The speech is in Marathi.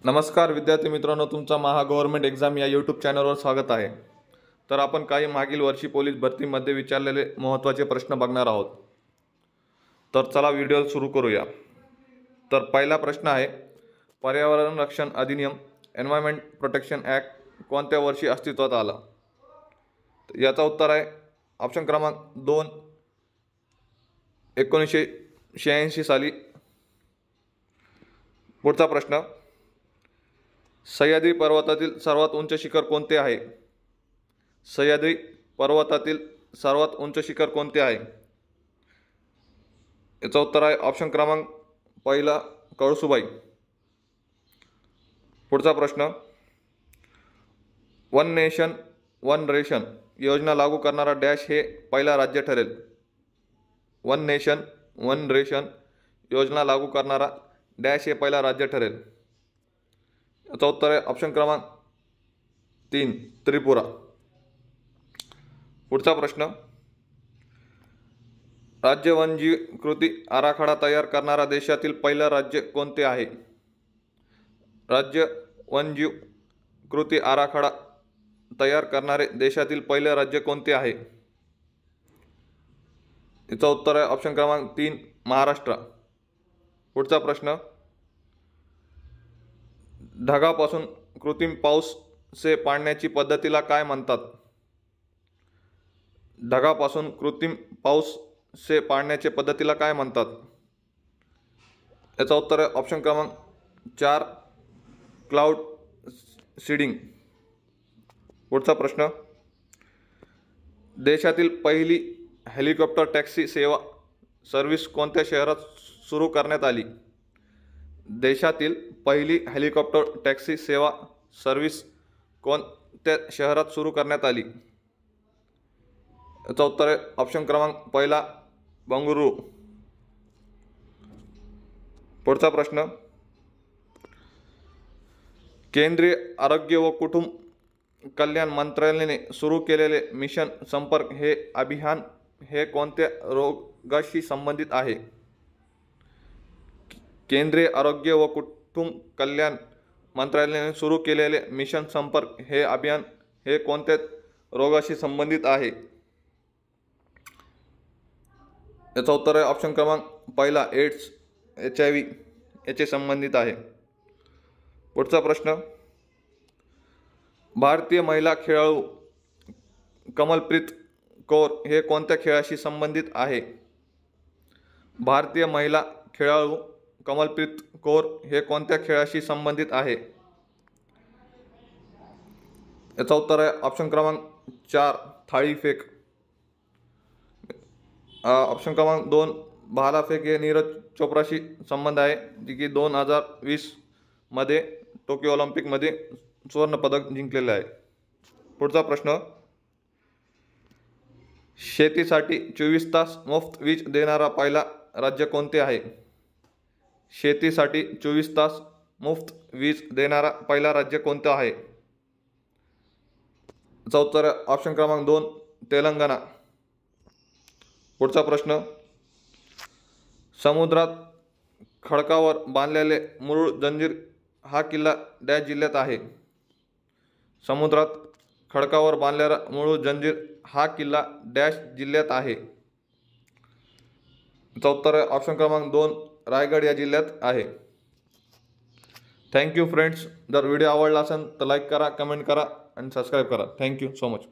नमस्कार विद्यार्थी मित्रांनो, तुमचा महा गव्हर्नमेंट एक्झाम या यूट्यूब चॅनलवर स्वागत आहे। तर आपण काही मागील वर्षी पोलीस भरतीमध्ये विचारलेले महत्त्वाचे प्रश्न बघणार आहोत। तर चला व्हिडिओ सुरू करूया। तर पहिला प्रश्न आहे, पर्यावरण रक्षण अधिनियम एन्व्हायरमेंट प्रोटेक्शन ॲक्ट कोणत्या वर्षी अस्तित्वात आला? याचा उत्तर आहे ऑप्शन क्रमांक 2, 1986 साली। पुढचा प्रश्न, सह्याद्री पर्वतातील सर्वात उंच शिखर कोणते आहे? सह्याद्री पर्वतातील सर्वात उंच शिखर कोणते आहे? याचा उत्तर आहे ऑप्शन क्रमांक 1 कळसुबाई। पुढचा प्रश्न, वन नेशन वन रेशन योजना लागू करणारा डॅश हे पहिला राज्य ठरेल? वन नेशन वन रेशन योजना लागू करणारा डॅश हे पहिला राज्य ठरेल? याचा उत्तर आहे ऑप्शन क्रमांक 3 त्रिपुरा। पुढचा प्रश्न, राज्य वन्यजीव कृती आराखडा तयार करणारा देशातील पहिलं राज्य कोणते आहे? राज्य वन्यजीव कृती आराखडा तयार करणारे देशातील पहिलं राज्य कोणते आहे? याचं उत्तर आहे ऑप्शन क्रमांक 3 महाराष्ट्र। पुढचा प्रश्न, ढगापासून कृत्रिम पाऊस से पाडण्याची पद्धतीला काय म्हणतात? ढगापासून कृत्रिम पाऊस से पाडण्याच्या पद्धतीला काय म्हणतात? याचा उत्तर आहे ऑप्शन क्रमांक 4 क्लाउड सीडिंग। पुढचा प्रश्न, देशातील पहिली हेलिकॉप्टर टॅक्सी सेवा सर्व्हिस कोणत्या शहरात सुरू करण्यात आली? देशातील पहिली हेलिकॉप्टर टॅक्सी सेवा सर्व्हिस कोणत्या शहरात सुरू करण्यात आली? याचं उत्तर आहे ऑप्शन क्रमांक 1 बंगळुरू। पुढचा प्रश्न, केंद्रीय आरोग्य व कुटुंब कल्याण मंत्रालयाने सुरू केलेले मिशन संपर्क हे अभियान हे कोणत्या रोगाशी संबंधित आहे? केंद्रीय आरोग्य व कुटुंब कल्याण मंत्रालयाने सुरू केलेले मिशन संपर्क हे अभियान हे कोणत्या रोगाशी संबंधित आहे? याचं उत्तर आहे ऑप्शन क्रमांक 1 एड्स HIV याचे संबंधित आहे। पुढचा प्रश्न, भारतीय महिला खेळाडू कमलप्रीत कौर हे कोणत्या खेळाशी संबंधित आहे? भारतीय महिला खेळाडू कमलप्रीत कौर हे कोणत्या खेळाशी संबंधित आहे? याचं उत्तर आहे ऑप्शन क्रमांक 4 थाळीफेक। ऑप्शन क्रमांक 2 भालाफेक हे नीरज चोप्राशी संबंध आहे, जी की 2020 मध्ये टोकियो ऑलिम्पिकमध्ये सुवर्ण पदक जिंकलेले आहे। पुढचा प्रश्न, शेतीसाठी 24 तास मुफ्त वीज देणारा पहिला राज्य कोणते आहे? शेतीसाठी 24 तास मुफ्त वीज देणारा पहिला राज्य कोणतं आहे? याचं उत्तर आहे ऑप्शन क्रमांक 2 तेलंगणा। पुढचा प्रश्न, समुद्रात खडकावर बांधलेले मुरुड जंजीर हा किल्ला डॅश जिल्ह्यात आहे? समुद्रात खडकावर बांधलेला मुरुड जंजीर हा किल्ला डॅश जिल्ह्यात आहे? याचं उत्तर आहे ऑप्शन क्रमांक 2 रायगड या जिल्ह्यात आहे। थँक्यू फ्रेंड्स, जर व्हिडिओ आवडला असेल तर लाईक करा, कमेंट करा आणि सबस्क्राईब करा। Thank you so much.